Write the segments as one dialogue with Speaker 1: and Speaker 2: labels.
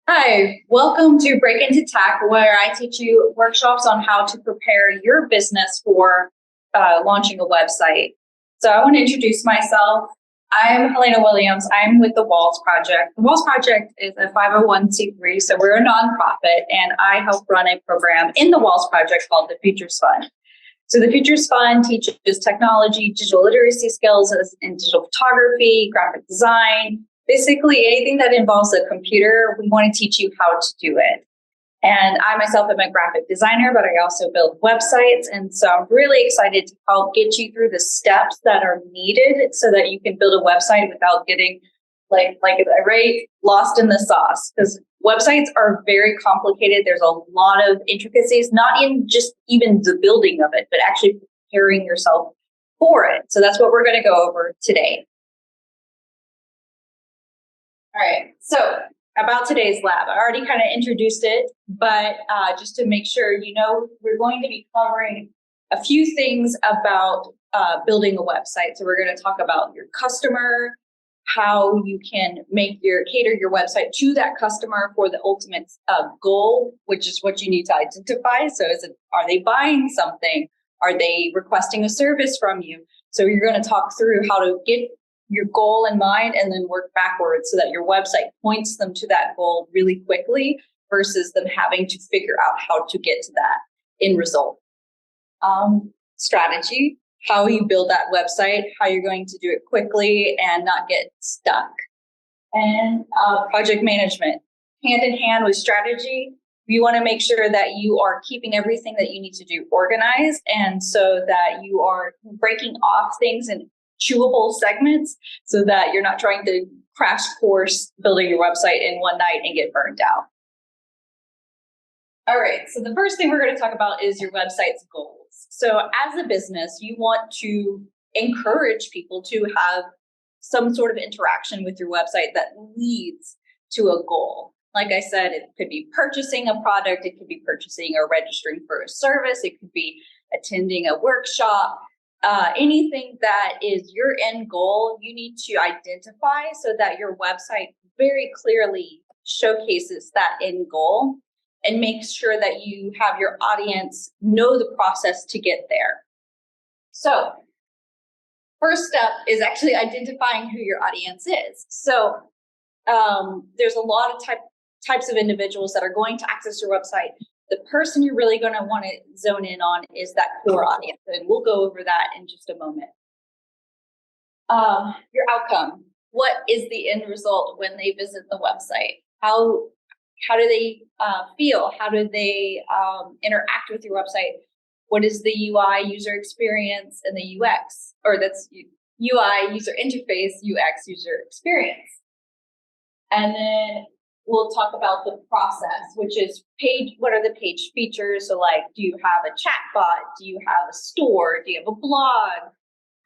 Speaker 1: Hi, welcome to Break Into Tech, where I teach you workshops on how to prepare your business for launching a website. So I want to introduce myself. I'm Helena Williams. I'm with the Walls Project. The Walls Project is a 501c3, so we're a nonprofit, and I help run a program in the Walls Project called the Futures Fund. So the Futures Fund teaches technology, digital literacy skills in digital photography, graphic design, basically anything that involves a computer. We want to teach you how to do it. And I myself am a graphic designer, but I also build websites. And so I'm really excited to help get you through the steps that are needed so that you can build a website without getting right lost in the sauce. Because websites are very complicated. There's a lot of intricacies, not in just even the building of it, but actually preparing yourself for it. So that's what we're going to go over today. All right, so about today's lab, I already kind of introduced it, but just to make sure you know, we're going to be covering a few things about building a website. So we're going to talk about your customer, how you can cater your website to that customer for the ultimate goal, which is what you need to identify. So are they buying something? Are they requesting a service from you? So you're going to talk through how to get your goal in mind and then work backwards so that your website points them to that goal really quickly versus them having to figure out how to get to that end result. Strategy, how you build that website, how you're going to do it quickly and not get stuck. And project management, hand in hand with strategy. You want to make sure that you are keeping everything that you need to do organized, and so that you are breaking off things in chewable segments so that you're not trying to crash course building your website in one night and get burned out. All right, so the first thing we're going to talk about is your website's goals. So as a business, you want to encourage people to have some sort of interaction with your website that leads to a goal. Like I said, it could be purchasing a product, it could be purchasing or registering for a service, it could be attending a workshop. Anything that is your end goal, you need to identify so that your website very clearly showcases that end goal and make sure that you have your audience know the process to get there. So first step is actually identifying who your audience is. So there's a lot of types of individuals that are going to access your website. The person you're really going to want to zone in on is that core audience, and we'll go over that in just a moment. Your outcome. What is the end result when they visit the website? How do they feel? How do they interact with your website? What is the UI, user experience, and the UX? Or that's UI, user interface, UX, user experience. And then we'll talk about the process, which is what are the page features? So like, do you have a chat bot? Do you have a store? Do you have a blog?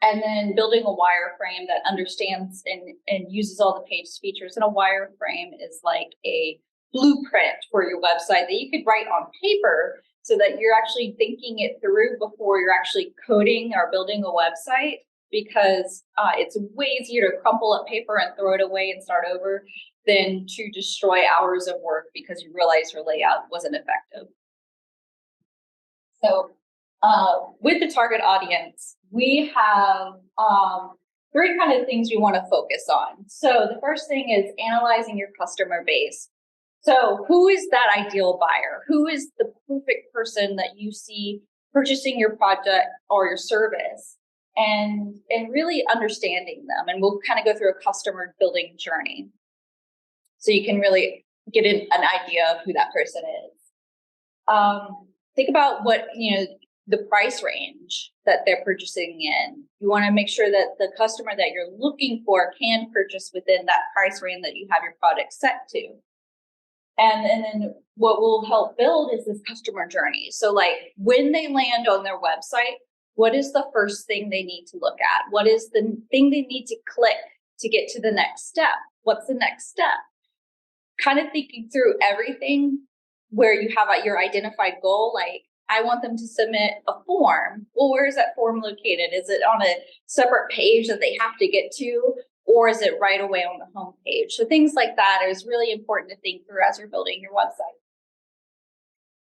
Speaker 1: And then building a wireframe that understands and uses all the page features. And a wireframe is like a blueprint for your website that you could write on paper so that you're actually thinking it through before you're actually coding or building a website, because it's way easier to crumple up paper and throw it away and start over than to destroy hours of work because you realize your layout wasn't effective. So with the target audience, we have three kind of things we want to focus on. So the first thing is analyzing your customer base. So who is that ideal buyer? Who is the perfect person that you see purchasing your product or your service? And really understanding them. And we'll kind of go through a customer building journey so you can really get an idea of who that person is. Think about the price range that they're purchasing in. You want to make sure that the customer that you're looking for can purchase within that price range that you have your product set to. And then what will help build is this customer journey. So like when they land on their website, what is the first thing they need to look at? What is the thing they need to click to get to the next step? What's the next step? Kind of thinking through everything where you have your identified goal, like I want them to submit a form. Well, where is that form located? Is it on a separate page that they have to get to? or is it right away on the homepage? So things like that is really important to think through as you're building your website.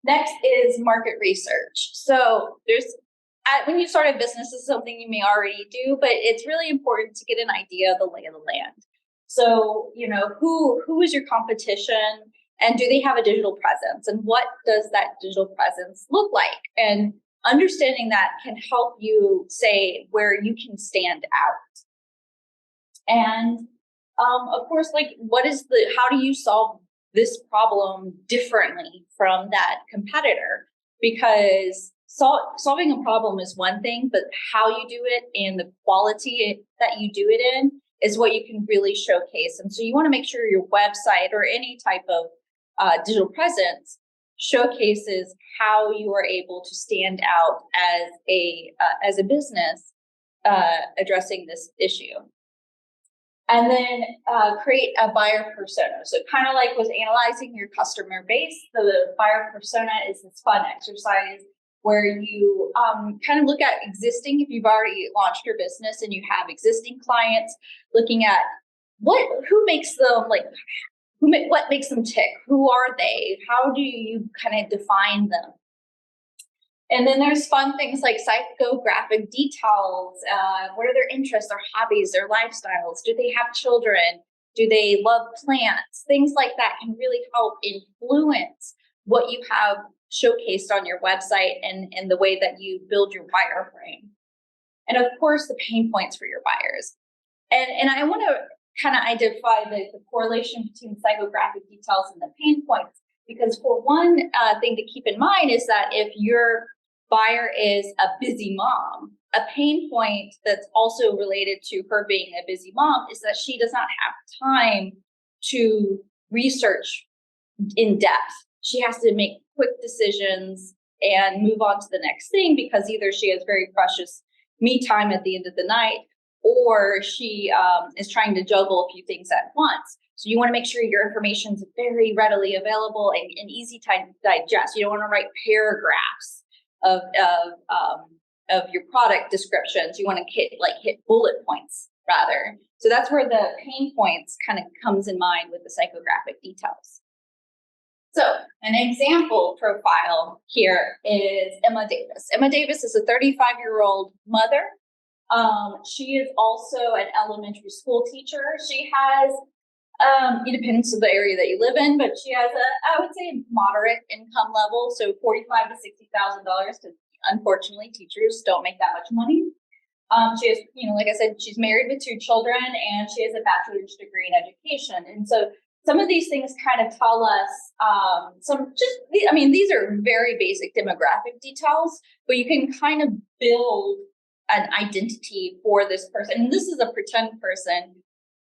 Speaker 1: Next is market research. So when you start a business, this is something you may already do, but it's really important to get an idea of the lay of the land. So, who is your competition, and do they have a digital presence, and what does that digital presence look like? And understanding that can help you say where you can stand out. And of course, how do you solve this problem differently from that competitor? Because solving a problem is one thing, but how you do it and the quality that you do it in is what you can really showcase. And so you want to make sure your website or any type of digital presence showcases how you are able to stand out as a business addressing this issue. And then create a buyer persona. So kind of like with analyzing your customer base, the buyer persona is this fun exercise where you kind of look at if you've already launched your business and you have existing clients, looking at what makes them tick? Who are they? How do you kind of define them? And then there's fun things like psychographic details. What are their interests, their hobbies, their lifestyles? Do they have children? Do they love plants? Things like that can really help influence what you have showcased on your website and the way that you build your buyer frame. And of course, the pain points for your buyers. And I want to kind of identify the correlation between psychographic details and the pain points, because for one thing to keep in mind is that if your buyer is a busy mom, a pain point that's also related to her being a busy mom is that she does not have time to research in depth. She has to make quick decisions and move on to the next thing because either she has very precious me time at the end of the night, or she is trying to juggle a few things at once. So you want to make sure your information is very readily available and easy to digest. You don't want to write paragraphs of your product descriptions. You want to hit bullet points rather. So that's where the pain points kind of comes in mind with the psychographic details. So an example profile here is Emma Davis. Emma Davis is a 35-year-old mother. She is also an elementary school teacher. She has, it depends on the area that you live in, but she has I would say, moderate income level. So $45,000 to $60,000, because unfortunately teachers don't make that much money. She has, like I said, she's married with 2 children, and she has a bachelor's degree in education. And so some of these things kind of tell us these are very basic demographic details, but you can kind of build an identity for this person. And this is a pretend person.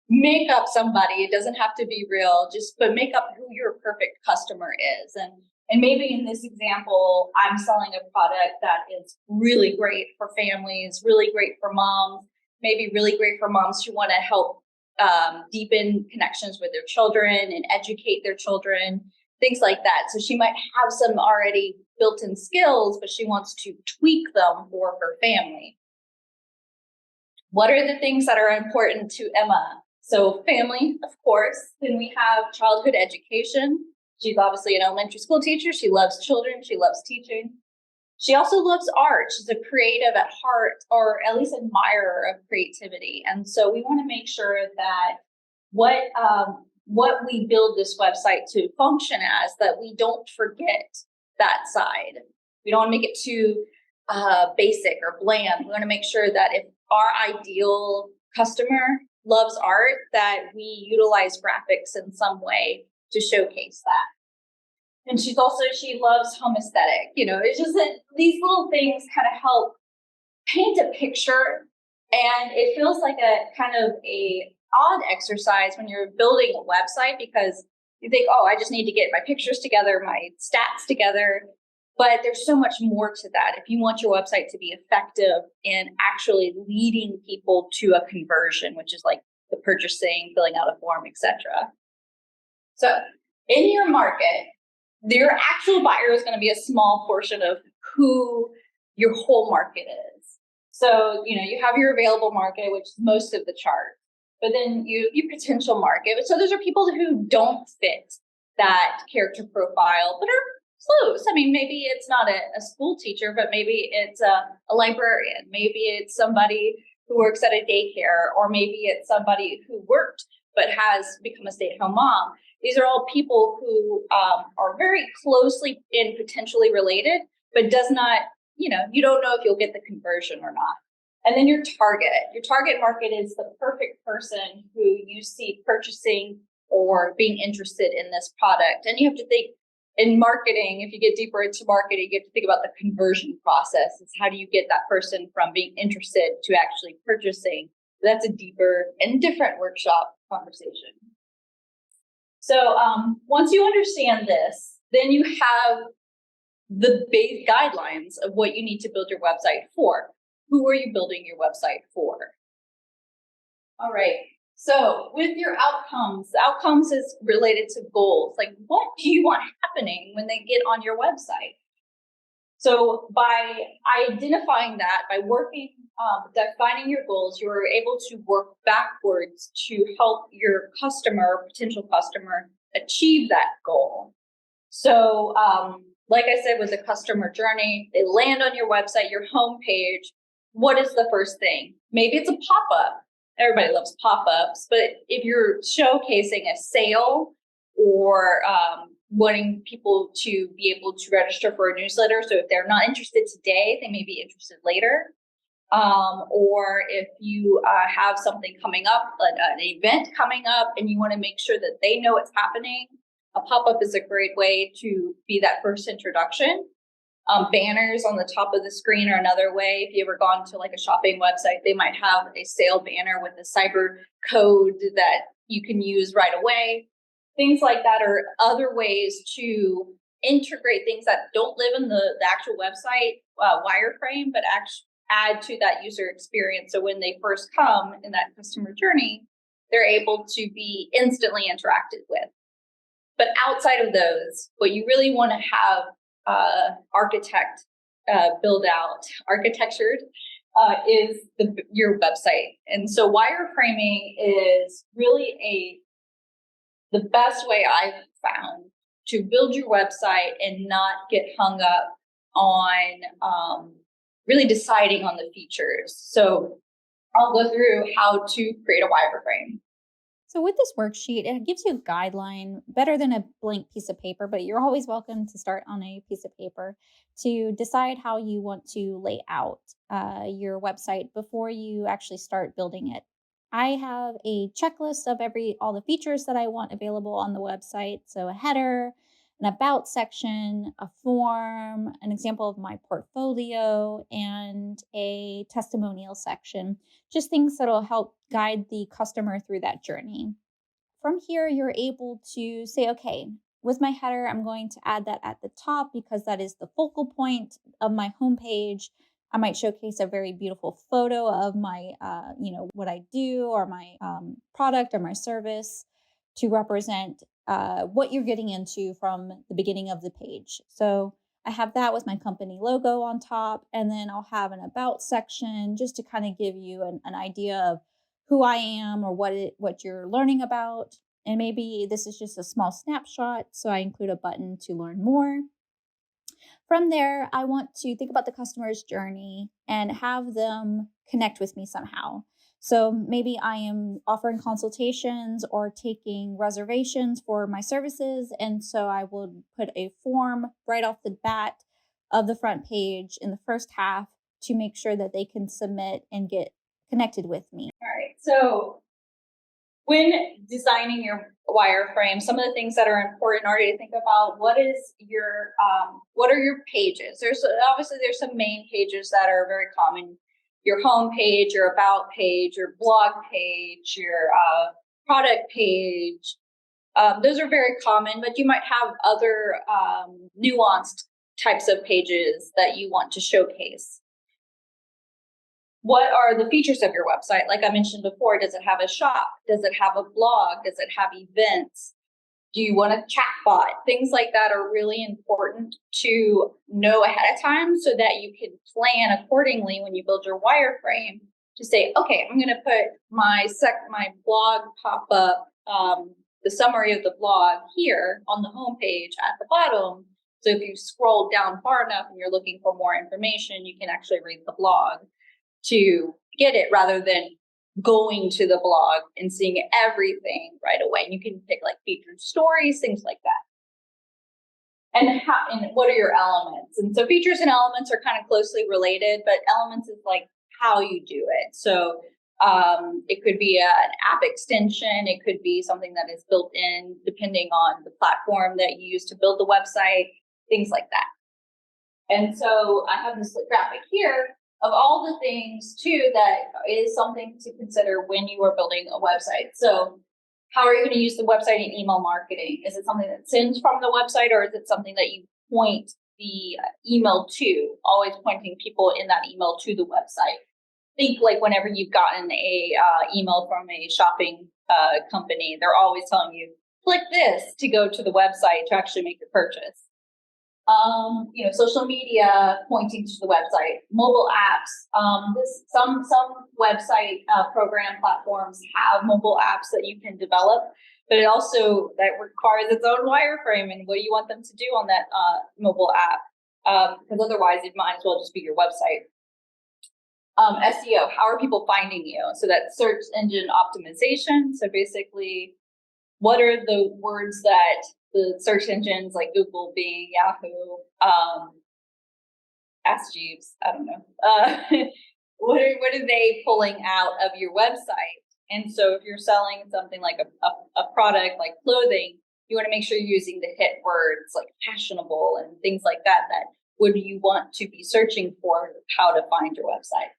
Speaker 1: Make up somebody. It doesn't have to be real, but make up who your perfect customer is. And maybe in this example, I'm selling a product that is really great for families, really great for moms, maybe really great for moms who want to help deepen connections with their children and educate their children, things like that. So she might have some already built-in skills, but she wants to tweak them for her family. What are the things that are important to Emma? So family, of course. Then we have childhood education. She's obviously an elementary school teacher. She loves children. She loves teaching. She also loves art. She's a creative at heart, or at least admirer of creativity. And so we want to make sure that what we build this website to function as, that we don't forget that side. We don't want to make it too basic or bland. We want to make sure that if our ideal customer loves art, that we utilize graphics in some way to showcase that. And she loves home aesthetic. It's just that these little things kind of help paint a picture, and it feels like a kind of a odd exercise when you're building a website, because you think, oh, I just need to get my pictures together, my stats together. But there's so much more to that. If you want your website to be effective in actually leading people to a conversion, which is like the purchasing, filling out a form, etc. So in your market, your actual buyer is going to be a small portion of who your whole market is. So, you have your available market, which is most of the chart. but then you potential market. So those are people who don't fit that character profile, but are close. I mean, maybe it's not a school teacher, but maybe it's a librarian. Maybe it's somebody who works at a daycare, or maybe it's somebody who worked but has become a stay-at-home mom. These are all people who are very closely and potentially related, but does not, you don't know if you'll get the conversion or not. And then your target market is the perfect person who you see purchasing or being interested in this product. And you have to think in marketing, if you get deeper into marketing, you have to think about the conversion process. It's how do you get that person from being interested to actually purchasing? That's a deeper and different workshop conversation. So once you understand this, then you have the base guidelines of what you need to build your website for. Who are you building your website for? All right. So with your outcomes is related to goals. Like, what do you want happening when they get on your website? So by identifying that, by working, defining your goals, you're able to work backwards to help your customer, potential customer, achieve that goal. So like I said, with the customer journey, they land on your website, your homepage. What is the first thing? Maybe it's a pop-up. Everybody loves pop-ups, but if you're showcasing a sale or wanting people to be able to register for a newsletter, so if they're not interested today, they may be interested later. Or if you have something coming up, an event coming up, and you want to make sure that they know it's happening, a pop-up is a great way to be that first introduction. Banners on the top of the screen are another way. If you ever gone to like a shopping website, they might have a sale banner with a cyber code that you can use right away. Things like that are other ways to integrate things that don't live in the actual website wireframe, but actually add to that user experience. So when they first come in that customer journey, they're able to be instantly interacted with. But outside of those, what you really want to have build out architectured is your website. And so wireframing is really the best way I've found to build your website and not get hung up on really deciding on the features. So I'll go through how to create a wireframe.
Speaker 2: So with this worksheet, it gives you a guideline better than a blank piece of paper, but you're always welcome to start on a piece of paper to decide how you want to lay out your website before you actually start building it. I have a checklist of all the features that I want available on the website. So a header, an about section, a form, an example of my portfolio, and a testimonial section. Just things that'll help guide the customer through that journey. From here, you're able to say, okay, with my header, I'm going to add that at the top because that is the focal point of my homepage. I might showcase a very beautiful photo of my, what I do or my product or my service to represent what you're getting into from the beginning of the page. So I have that with my company logo on top, and then I'll have an about section just to kind of give you an idea of who I am or what you're learning about. And maybe this is just a small snapshot, so I include a button to learn more. From there, I want to think about the customer's journey and have them connect with me somehow. So maybe I am offering consultations or taking reservations for my services. And so I will put a form right off the bat of the front page in the first half to make sure that they can submit and get connected with me.
Speaker 1: All right. So when designing your wireframe, some of the things that are important are to think about what are your pages. There's some main pages that are very common. Your home page, your about page, your blog page, your product page. Those are very common, but you might have other nuanced types of pages that you want to showcase. What are the features of your website? Like I mentioned before, does it have a shop? Does it have a blog? Does it have events? Do you want a chatbot? Things like that are really important to know ahead of time so that you can plan accordingly when you build your wireframe to say, okay, I'm going to put my blog pop up, the summary of the blog here on the homepage at the bottom. So if you scroll down far enough and you're looking for more information, you can actually read the blog to get it rather than going to the blog and seeing everything right away. And you can pick like featured stories, things like that. And what are your elements? And so features and elements are kind of closely related, but elements is like how you do it. So it could be an app extension. It could be something that is built in depending on the platform that you use to build the website, things like that. And so I have this graphic here of all the things too that is something to consider when you are building a website. So how are you going to use the website in email marketing? Is it something that sends from the website, or is it something that you point the email to, always pointing people in that email to the website? Think like whenever you've gotten a email from a shopping company, they're always telling you, click this to go to the website to actually make the purchase. Social media pointing to the website, mobile apps. Some website program platforms have mobile apps that you can develop, but it also that requires its own wireframe and what do you want them to do on that mobile app? Because otherwise it might as well just be your website. SEO, how are people finding you? So that's search engine optimization. So basically, what are the words that the search engines like Google, Bing, Yahoo, Ask Jeeves, I don't know. What are they pulling out of your website? And so if you're selling something like a product like clothing, you want to make sure you're using the hit words like fashionable and things like that, would you want to be searching for how to find your website.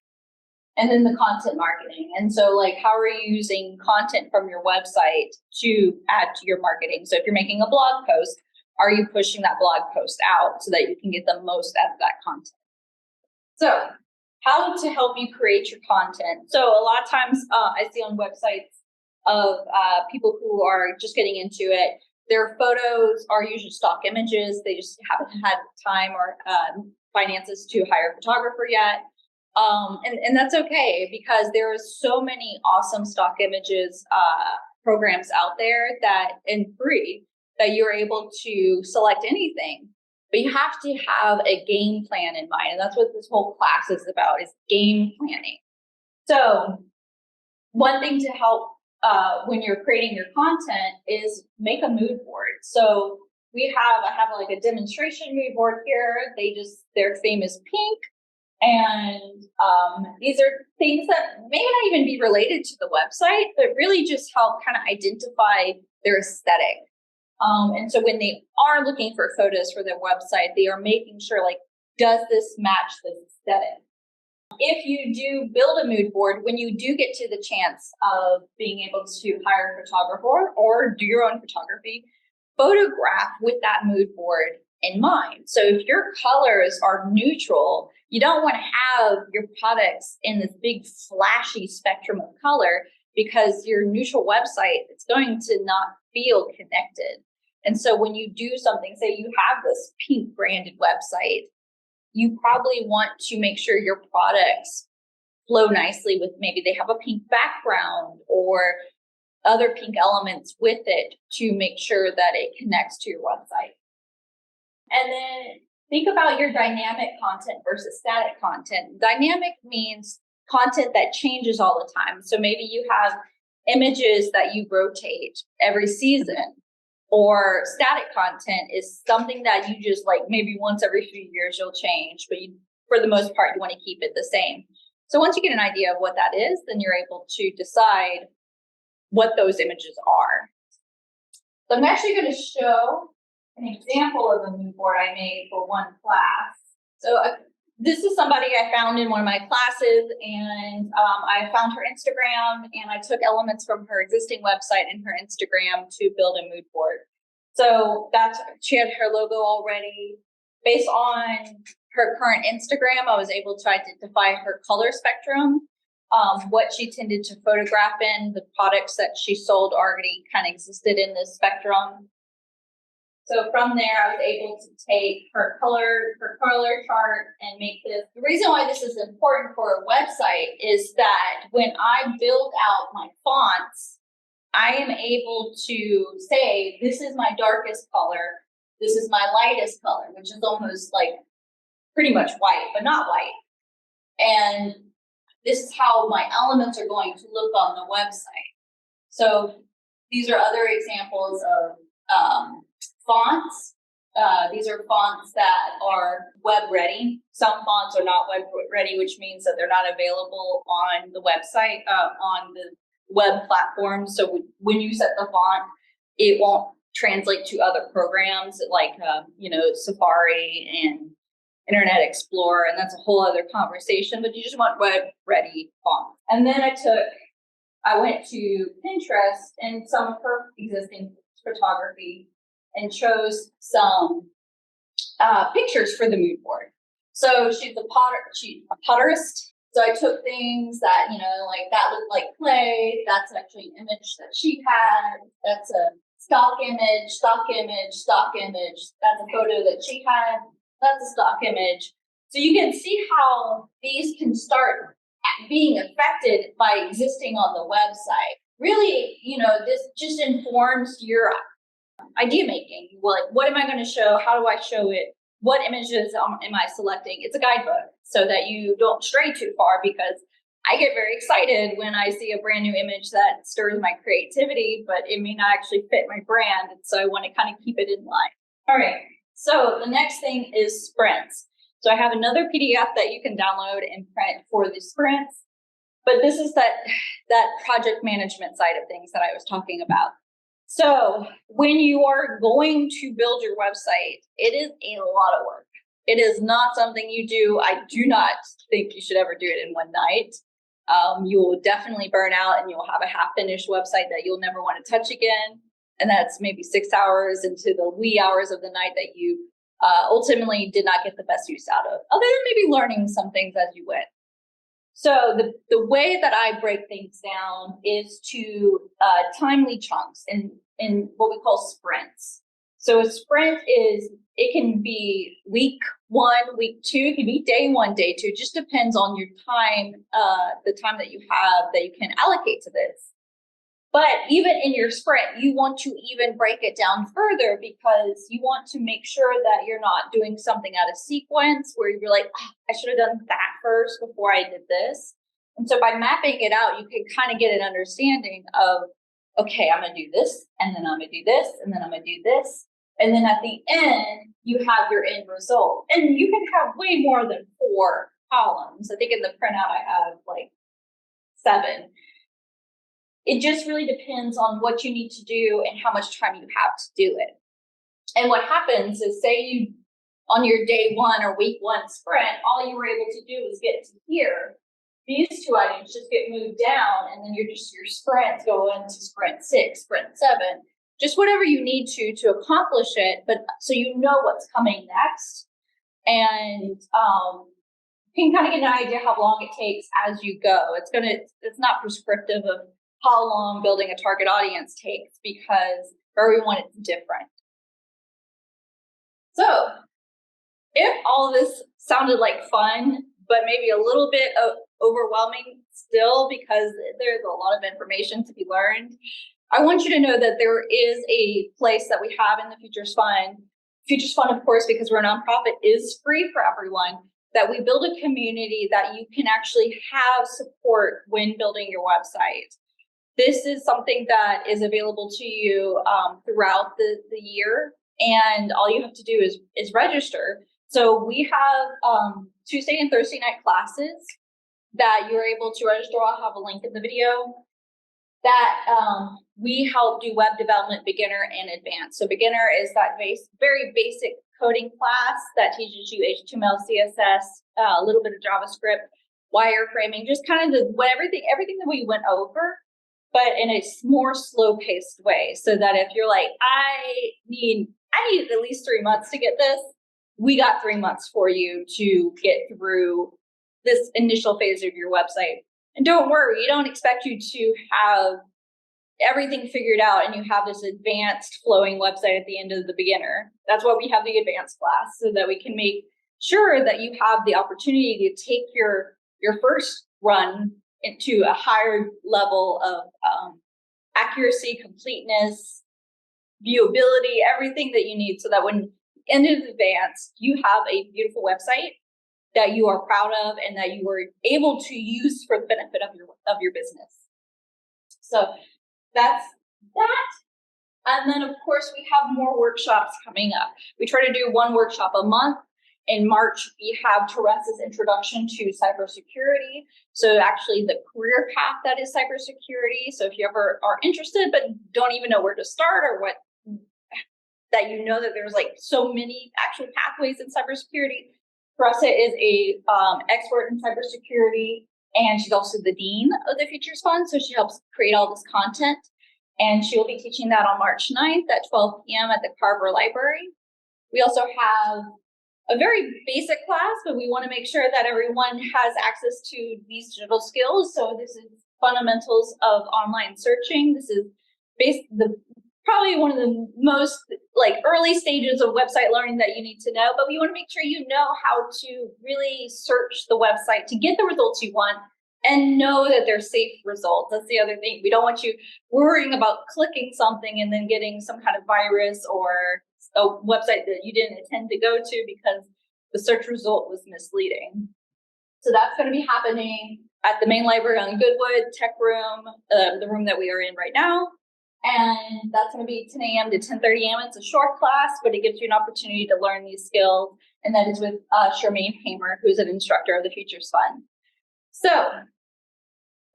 Speaker 1: And then the content marketing. And so like, how are you using content from your website to add to your marketing? So if you're making a blog post, are you pushing that blog post out so that you can get the most out of that content? So how to help you create your content. So a lot of times I see on websites of people who are just getting into it, their photos are usually stock images. They just haven't had time or finances to hire a photographer yet. And that's okay, because there are so many awesome stock images programs out there that and free that you're able to select anything, but you have to have a game plan in mind. And that's what this whole class is about, is game planning. So one thing to help when you're creating your content is make a mood board. So I have like a demonstration mood board here. Their theme is pink. And these are things that may not even be related to the website, but really just help kind of identify their aesthetic. And so when they are looking for photos for their website, they are making sure, like, does this match this aesthetic? If you do build a mood board, when you do get to the chance of being able to hire a photographer or do your own photography, photograph with that mood board in mind. So if your colors are neutral, you don't want to have your products in this big flashy spectrum of color, because your neutral website, it's going to not feel connected. And so when you do something, say you have this pink branded website, you probably want to make sure your products flow nicely with, maybe they have a pink background or other pink elements with it to make sure that it connects to your website. And then think about your dynamic content versus static content. Dynamic means content that changes all the time. So maybe you have images that you rotate every season, or static content is something that you just like maybe once every few years you'll change, but for the most part, you want to keep it the same. So once you get an idea of what that is, then you're able to decide what those images are. So I'm actually going to show an example of a mood board I made for one class. So this is somebody I found in one of my classes, and I found her Instagram, and I took elements from her existing website and her Instagram to build a mood board. So she had her logo already. Based on her current Instagram, I was able to identify her color spectrum, what she tended to photograph in. The products that she sold already kind of existed in this spectrum. So from there, I was able to take her color chart and make this. The reason why this is important for a website is that when I build out my fonts, I am able to say, this is my darkest color, this is my lightest color, which is almost like pretty much white, but not white. And this is how my elements are going to look on the website. So these are other examples of fonts. These are fonts that are web ready. Some fonts are not web ready, which means that they're not available on the website, on the web platform. So when you set the font, it won't translate to other programs like, Safari and Internet Explorer, and that's a whole other conversation, but you just want web ready font. And then I went to Pinterest and some of her existing photography and chose some pictures for the mood board. So she's a potterist. So I took things that, like that looked like clay. That's actually an image that she had. That's a stock image. That's a photo that she had. That's a stock image. So you can see how these can start being affected by existing on the website. Really, this just informs your idea making. Like, what am I going to show? How do I show it? What images am I selecting? It's a guidebook so that you don't stray too far, because I get very excited when I see a brand new image that stirs my creativity, but it may not actually fit my brand. And so I want to kind of keep it in line. All right. So the next thing is sprints. So I have another PDF that you can download and print for the sprints, but this is that project management side of things that I was talking about. So when you are going to build your website, it is a lot of work. It is not something you do. I do not think you should ever do it in one night. You will definitely burn out and you'll have a half-finished website that you'll never want to touch again. And that's maybe 6 hours into the wee hours of the night that you ultimately did not get the best use out of, other than maybe learning some things as you went. So the way that I break things down is to timely chunks in what we call sprints. So a sprint it can be week 1, week 2, it can be day 1, day 2. It just depends on your time, the time that you have that you can allocate to this. But even in your sprint, you want to even break it down further, because you want to make sure that you're not doing something out of sequence where you're like, I should have done that first before I did this. And so by mapping it out, you can kind of get an understanding of, okay, I'm going to do this, and then I'm going to do this, and then I'm going to do this. And then at the end, you have your end result. And you can have way more than 4 columns. I think in the printout, I have like 7. It just really depends on what you need to do and how much time you have to do it. And what happens is, say you, on your day 1 or week 1 sprint, all you were able to do was get to here. These 2 items just get moved down, and then your sprints go into sprint 6, sprint 7, just whatever you need to accomplish it, but so you know what's coming next. And you can kind of get an idea how long it takes as you go. It's not prescriptive of how long building a target audience takes, because for everyone it's different. So if all of this sounded like fun, but maybe a little bit overwhelming still, because there's a lot of information to be learned, I want you to know that there is a place that we have in the Futures Fund. Futures Fund, of course, because we're a nonprofit, is free for everyone, that we build a community that you can actually have support when building your website. This is something that is available to you throughout the year, and all you have to do is register. So we have Tuesday and Thursday night classes that you're able to register. I'll have a link in the video. That we help do web development beginner and advanced. So beginner is that very basic coding class that teaches you HTML, CSS, a little bit of JavaScript, wireframing, just kind of everything that we went over, but in a more slow-paced way, so that if you're like, I needed at least 3 months to get this, we got 3 months for you to get through this initial phase of your website. And don't worry, we don't expect you to have everything figured out and you have this advanced flowing website at the end of the beginner. That's why we have the advanced class, so that we can make sure that you have the opportunity to take your first run into a higher level of accuracy, completeness, viewability, everything that you need, so that when in advanced, you have a beautiful website that you are proud of and that you are able to use for the benefit of your business. So that's that. And then, of course, we have more workshops coming up. We try to do one workshop a month. In March, we have Teresa's introduction to cybersecurity. So actually the career path that is cybersecurity. So if you ever are interested but don't even know where to start, or what, that you know that there's like so many actual pathways in cybersecurity. Teresa is a expert in cybersecurity, and she's also the dean of the Futures Fund. So she helps create all this content. And she will be teaching that on March 9th at 12 p.m. at the Carver Library. We also have a very basic class, but we want to make sure that everyone has access to these digital skills. So this is fundamentals of online searching. This is probably one of the most like early stages of website learning that you need to know, but we want to make sure you know how to really search the website to get the results you want and know that they're safe results. That's the other thing. We don't want you worrying about clicking something and then getting some kind of virus or a website that you didn't intend to go to because the search result was misleading. So that's going to be happening at the main library on Goodwood Tech Room, the room that we are in right now. And that's going to be 10 a.m. to 10:30 a.m. It's a short class, but it gives you an opportunity to learn these skills. And that is with Charmaine Hamer, who's an instructor of the Futures Fund. So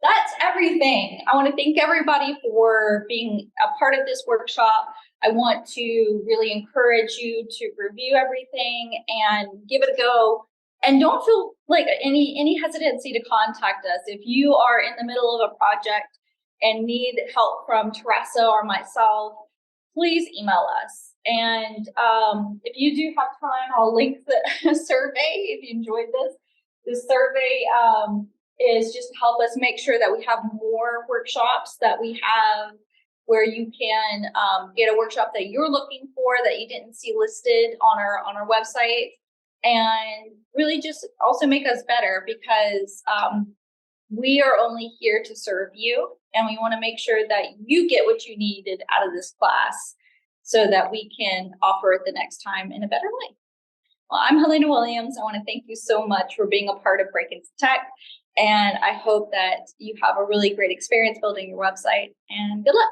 Speaker 1: that's everything. I want to thank everybody for being a part of this workshop. I want to really encourage you to review everything and give it a go. And don't feel like any hesitancy to contact us. If you are in the middle of a project and need help from Teresa or myself, please email us. And if you do have time, I'll link the survey if you enjoyed this. The survey is just to help us make sure that we have more workshops, that we have where you can get a workshop that you're looking for that you didn't see listed on our website, and really just also make us better, because we are only here to serve you, and we want to make sure that you get what you needed out of this class so that we can offer it the next time in a better way. Well, I'm Helena Williams. I want to thank you so much for being a part of Break Into Tech. And I hope that you have a really great experience building your website, and good luck.